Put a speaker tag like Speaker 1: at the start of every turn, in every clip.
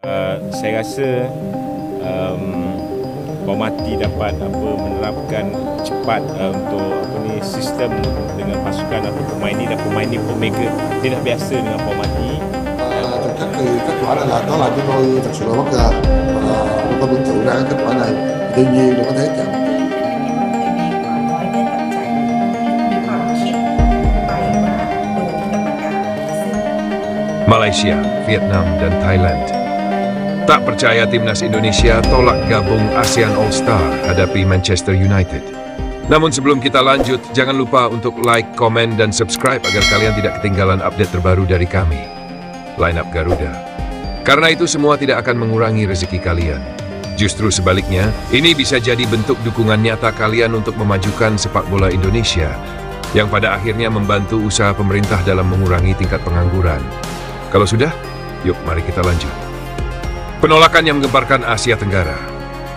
Speaker 1: Saya rasa Pemerhati dapat menerapkan cepat untuk sistem dengan pasukan pemain ni pun mereka dia dah biasa dengan Pemerhati.
Speaker 2: Kết quả này là chúng tôi thật sự là bất ngờ. Chúng tôi vinh dự ra kết quả này. Tuy nhiên để có thể chậm.
Speaker 3: Malaysia, Vietnam, dan Thailand. Tak percaya timnas Indonesia tolak gabung ASEAN All-Star hadapi Manchester United. Namun sebelum kita lanjut, jangan lupa untuk like, komen, dan subscribe agar kalian tidak ketinggalan update terbaru dari kami. Line Up Garuda. Karena itu semua tidak akan mengurangi rezeki kalian. Justru sebaliknya, ini bisa jadi bentuk dukungan nyata kalian untuk memajukan sepak bola Indonesia, yang pada akhirnya membantu usaha pemerintah dalam mengurangi tingkat pengangguran. Kalau sudah, yuk mari kita lanjut. Penolakan yang menggemparkan Asia Tenggara.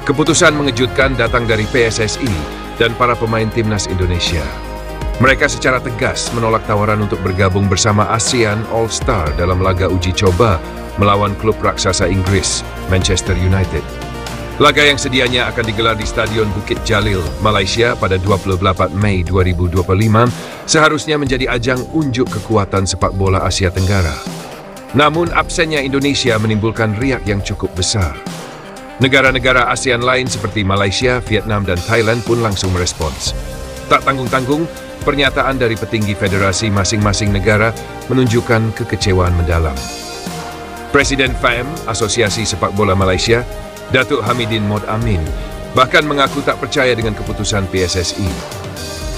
Speaker 3: Keputusan mengejutkan datang dari PSSI dan para pemain timnas Indonesia. Mereka secara tegas menolak tawaran untuk bergabung bersama ASEAN All-Star dalam laga uji coba melawan klub raksasa Inggris, Manchester United. Laga yang sedianya akan digelar di Stadion Bukit Jalil, Malaysia pada 28 Mei 2025 seharusnya menjadi ajang unjuk kekuatan sepak bola Asia Tenggara. Namun absennya Indonesia menimbulkan riak yang cukup besar. Negara-negara ASEAN lain seperti Malaysia, Vietnam, dan Thailand pun langsung merespons. Tak tanggung-tanggung, pernyataan dari petinggi federasi masing-masing negara menunjukkan kekecewaan mendalam. Presiden FAM, Asosiasi Sepak Bola Malaysia, Datuk Hamidin Mod Amin, bahkan mengaku tak percaya dengan keputusan PSSI.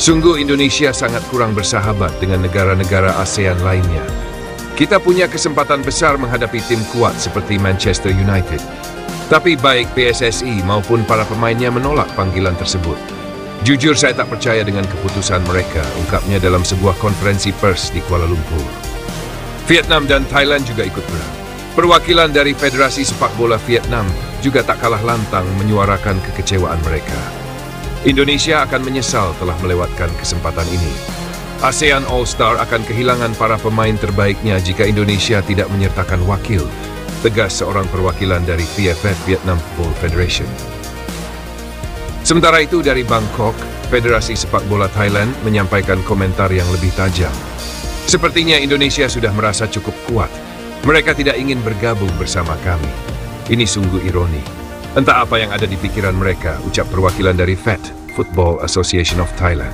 Speaker 3: Sungguh Indonesia sangat kurang bersahabat dengan negara-negara ASEAN lainnya. Kita punya kesempatan besar menghadapi tim kuat seperti Manchester United. Tapi baik PSSI maupun para pemainnya menolak panggilan tersebut. Jujur saya tak percaya dengan keputusan mereka, ungkapnya dalam sebuah konferensi pers di Kuala Lumpur. Vietnam dan Thailand juga ikut berang. Perwakilan dari Federasi Sepak Bola Vietnam juga tak kalah lantang menyuarakan kekecewaan mereka. Indonesia akan menyesal telah melewatkan kesempatan ini. ASEAN All-Star akan kehilangan para pemain terbaiknya jika Indonesia tidak menyertakan wakil, tegas seorang perwakilan dari VFF Vietnam Football Federation. Sementara itu dari Bangkok, Federasi Sepak Bola Thailand menyampaikan komentar yang lebih tajam. Sepertinya Indonesia sudah merasa cukup kuat. Mereka tidak ingin bergabung bersama kami. Ini sungguh ironi. Entah apa yang ada di pikiran mereka, ucap perwakilan dari FET, Football Association of Thailand.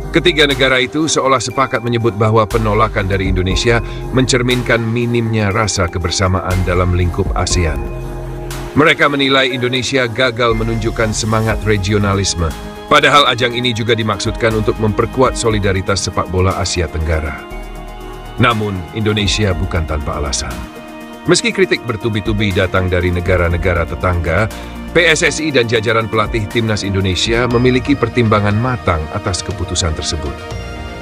Speaker 3: Ketiga negara itu seolah sepakat menyebut bahwa penolakan dari Indonesia mencerminkan minimnya rasa kebersamaan dalam lingkup ASEAN. Mereka menilai Indonesia gagal menunjukkan semangat regionalisme, padahal ajang ini juga dimaksudkan untuk memperkuat solidaritas sepak bola Asia Tenggara. Namun, Indonesia bukan tanpa alasan. Meski kritik bertubi-tubi datang dari negara-negara tetangga, PSSI dan jajaran pelatih timnas Indonesia memiliki pertimbangan matang atas keputusan tersebut.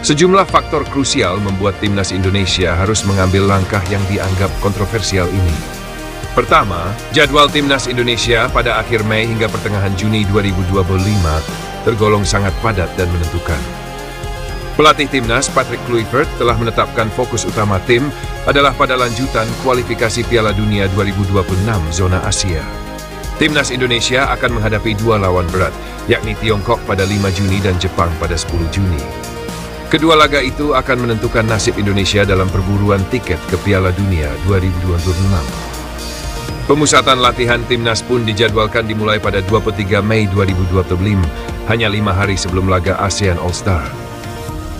Speaker 3: Sejumlah faktor krusial membuat timnas Indonesia harus mengambil langkah yang dianggap kontroversial ini. Pertama, jadwal timnas Indonesia pada akhir Mei hingga pertengahan Juni 2025 tergolong sangat padat dan menentukan. Pelatih timnas Patrick Kluivert telah menetapkan fokus utama tim adalah pada lanjutan kualifikasi Piala Dunia 2026 zona Asia. Timnas Indonesia akan menghadapi dua lawan berat, yakni Tiongkok pada 5 Juni dan Jepang pada 10 Juni. Kedua laga itu akan menentukan nasib Indonesia dalam perburuan tiket ke Piala Dunia 2026. Pemusatan latihan timnas pun dijadwalkan dimulai pada 23 Mei 2025, hanya 5 hari sebelum laga ASEAN All-Star.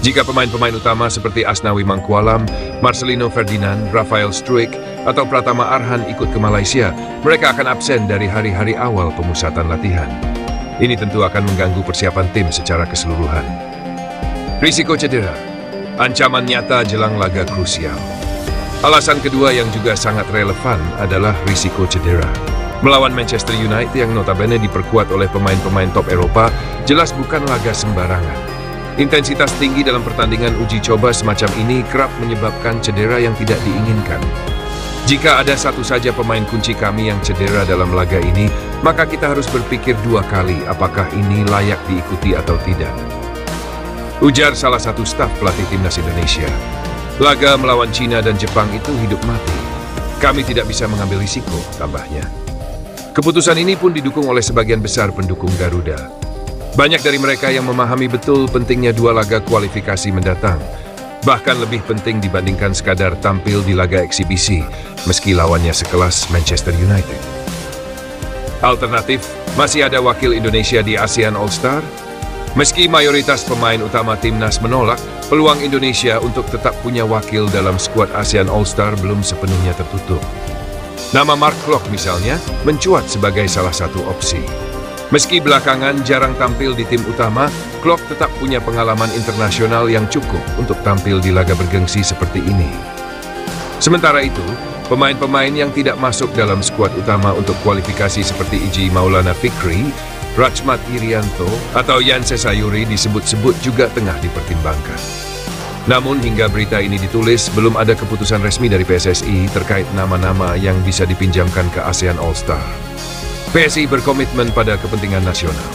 Speaker 3: Jika pemain-pemain utama seperti Asnawi Mangkualam, Marcelino Ferdinand, Rafael Struijk, atau Pratama Arhan ikut ke Malaysia, mereka akan absen dari hari-hari awal pemusatan latihan. Ini tentu akan mengganggu persiapan tim secara keseluruhan. Risiko cedera, ancaman nyata jelang laga krusial. Alasan kedua yang juga sangat relevan adalah risiko cedera. Melawan Manchester United yang notabene diperkuat oleh pemain-pemain top Eropa, jelas bukan laga sembarangan. Intensitas tinggi dalam pertandingan uji coba semacam ini kerap menyebabkan cedera yang tidak diinginkan. Jika ada satu saja pemain kunci kami yang cedera dalam laga ini, maka kita harus berpikir dua kali apakah ini layak diikuti atau tidak. Ujar salah satu staf pelatih timnas Indonesia. Laga melawan Cina dan Jepang itu hidup mati. Kami tidak bisa mengambil risiko, tambahnya. Keputusan ini pun didukung oleh sebagian besar pendukung Garuda. Banyak dari mereka yang memahami betul pentingnya 2 laga kualifikasi mendatang, bahkan lebih penting dibandingkan sekadar tampil di laga eksibisi, meski lawannya sekelas Manchester United. Alternatif, masih ada wakil Indonesia di ASEAN All-Star. Meski mayoritas pemain utama timnas menolak, peluang Indonesia untuk tetap punya wakil dalam skuad ASEAN All-Star belum sepenuhnya tertutup. Nama Mark Klok misalnya mencuat sebagai salah satu opsi. Meski belakangan jarang tampil di tim utama, Klok tetap punya pengalaman internasional yang cukup untuk tampil di laga bergengsi seperti ini. Sementara itu, pemain-pemain yang tidak masuk dalam skuad utama untuk kualifikasi seperti Iji Maulana Fikri, Rachmat Irianto, atau Yanse Sayuri disebut-sebut juga tengah dipertimbangkan. Namun hingga berita ini ditulis, belum ada keputusan resmi dari PSSI terkait nama-nama yang bisa dipinjamkan ke ASEAN All-Star. PSSI berkomitmen pada kepentingan nasional.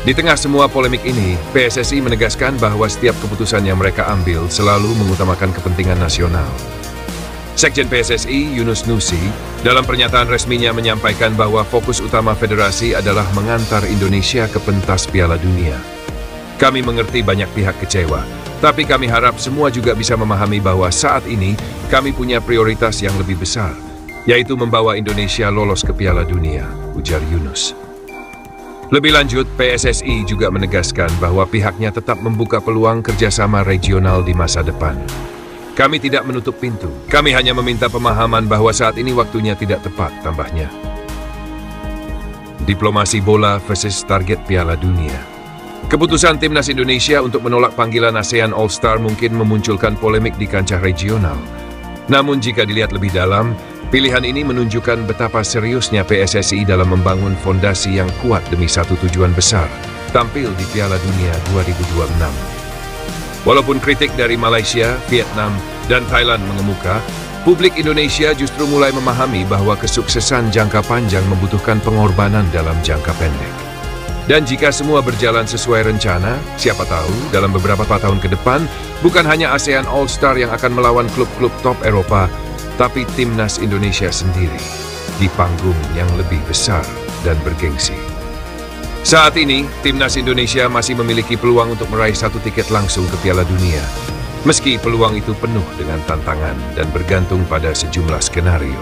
Speaker 3: Di tengah semua polemik ini, PSSI menegaskan bahwa setiap keputusan yang mereka ambil selalu mengutamakan kepentingan nasional. Sekjen PSSI, Yunus Nusi, dalam pernyataan resminya menyampaikan bahwa fokus utama federasi adalah mengantar Indonesia ke pentas Piala Dunia. Kami mengerti banyak pihak kecewa, tapi kami harap semua juga bisa memahami bahwa saat ini kami punya prioritas yang lebih besar, yaitu membawa Indonesia lolos ke Piala Dunia, ujar Yunus. Lebih lanjut, PSSI juga menegaskan bahwa pihaknya tetap membuka peluang kerjasama regional di masa depan. Kami tidak menutup pintu. Kami hanya meminta pemahaman bahwa saat ini waktunya tidak tepat, tambahnya. Diplomasi bola versus target Piala Dunia. Keputusan Timnas Indonesia untuk menolak panggilan ASEAN All-Star mungkin memunculkan polemik di kancah regional. Namun jika dilihat lebih dalam, pilihan ini menunjukkan betapa seriusnya PSSI dalam membangun fondasi yang kuat demi satu tujuan besar, tampil di Piala Dunia 2026. Walaupun kritik dari Malaysia, Vietnam, dan Thailand mengemuka, publik Indonesia justru mulai memahami bahwa kesuksesan jangka panjang membutuhkan pengorbanan dalam jangka pendek. Dan jika semua berjalan sesuai rencana, siapa tahu dalam beberapa tahun ke depan, bukan hanya ASEAN All-Star yang akan melawan klub-klub top Eropa, tapi timnas Indonesia sendiri di panggung yang lebih besar dan bergengsi. Saat ini, timnas Indonesia masih memiliki peluang untuk meraih 1 tiket langsung ke Piala Dunia. Meski peluang itu penuh dengan tantangan dan bergantung pada sejumlah skenario.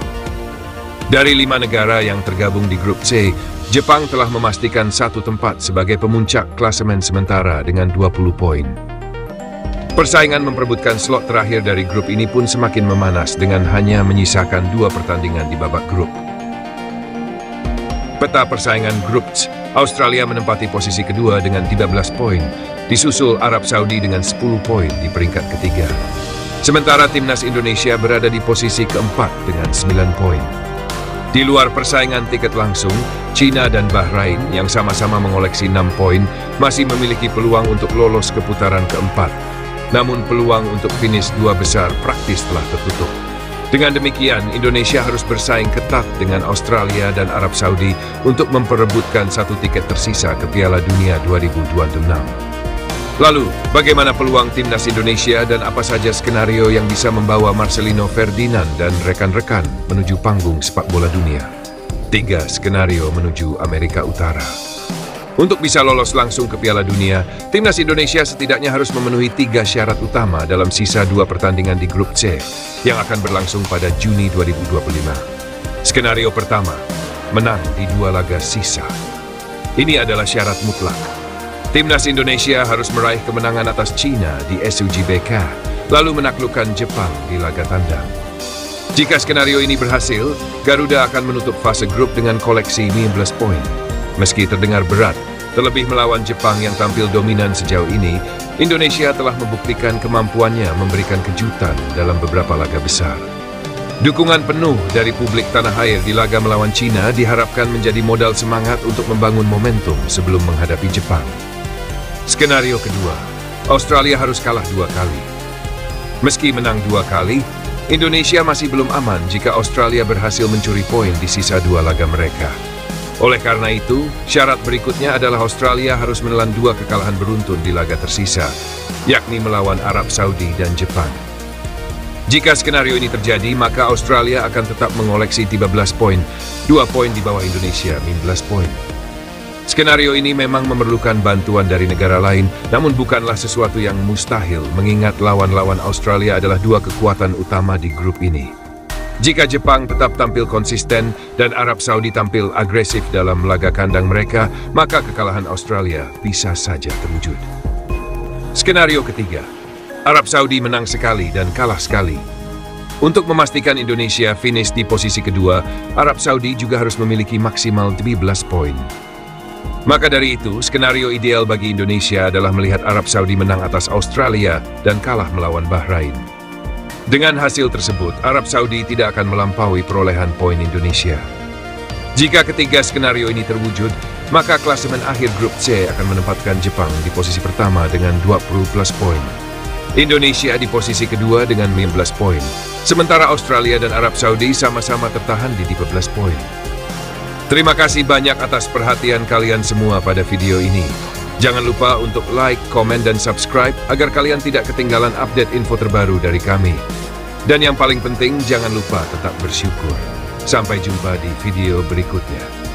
Speaker 3: Dari 5 negara yang tergabung di grup C, Jepang telah memastikan 1 tempat sebagai pemuncak klasemen sementara dengan 20 poin. Persaingan memperebutkan slot terakhir dari grup ini pun semakin memanas dengan hanya menyisakan 2 pertandingan di babak grup. Peta persaingan grup C, Australia menempati posisi kedua dengan 13 poin, disusul Arab Saudi dengan 10 poin di peringkat ketiga. Sementara timnas Indonesia berada di posisi keempat dengan 9 poin. Di luar persaingan tiket langsung, China dan Bahrain yang sama-sama mengoleksi 6 poin masih memiliki peluang untuk lolos ke putaran keempat. Namun peluang untuk finish 2 besar praktis telah tertutup. Dengan demikian, Indonesia harus bersaing ketat dengan Australia dan Arab Saudi untuk memperebutkan 1 tiket tersisa ke Piala Dunia 2026. Lalu, bagaimana peluang timnas Indonesia dan apa saja skenario yang bisa membawa Marcelino Ferdinand dan rekan-rekan menuju panggung sepak bola dunia? 3 skenario menuju Amerika Utara. Untuk bisa lolos langsung ke Piala Dunia, timnas Indonesia setidaknya harus memenuhi 3 syarat utama dalam sisa 2 pertandingan di grup C yang akan berlangsung pada Juni 2025. Skenario pertama, menang di 2 laga sisa. Ini adalah syarat mutlak. Timnas Indonesia harus meraih kemenangan atas China di SUJBK, lalu menaklukkan Jepang di laga tandang. Jika skenario ini berhasil, Garuda akan menutup fase grup dengan koleksi 15 poin. Meski terdengar berat, terlebih melawan Jepang yang tampil dominan sejauh ini, Indonesia telah membuktikan kemampuannya memberikan kejutan dalam beberapa laga besar. Dukungan penuh dari publik tanah air di laga melawan China diharapkan menjadi modal semangat untuk membangun momentum sebelum menghadapi Jepang. Skenario kedua, Australia harus kalah 2 kali. Meski menang 2 kali, Indonesia masih belum aman jika Australia berhasil mencuri poin di sisa 2 laga mereka. Oleh karena itu, syarat berikutnya adalah Australia harus menelan 2 kekalahan beruntun di laga tersisa, yakni melawan Arab Saudi dan Jepang. Jika skenario ini terjadi, maka Australia akan tetap mengoleksi 13 poin, 2 poin di bawah Indonesia, 15 poin. Skenario ini memang memerlukan bantuan dari negara lain, namun bukanlah sesuatu yang mustahil mengingat lawan-lawan Australia adalah dua kekuatan utama di grup ini. Jika Jepang tetap tampil konsisten dan Arab Saudi tampil agresif dalam laga kandang mereka, maka kekalahan Australia bisa saja terwujud. Skenario ketiga, Arab Saudi menang sekali dan kalah sekali. Untuk memastikan Indonesia finish di posisi kedua, Arab Saudi juga harus memiliki maksimal 17 poin. Maka dari itu, skenario ideal bagi Indonesia adalah melihat Arab Saudi menang atas Australia dan kalah melawan Bahrain. Dengan hasil tersebut, Arab Saudi tidak akan melampaui perolehan poin Indonesia. Jika ketiga skenario ini terwujud, maka klasemen akhir grup C akan menempatkan Jepang di posisi pertama dengan 20 plus poin. Indonesia di posisi kedua dengan 15 poin, sementara Australia dan Arab Saudi sama-sama tertahan di 15 poin. Terima kasih banyak atas perhatian kalian semua pada video ini. Jangan lupa untuk like, komen, dan subscribe agar kalian tidak ketinggalan update info terbaru dari kami. Dan yang paling penting, jangan lupa tetap bersyukur. Sampai jumpa di video berikutnya.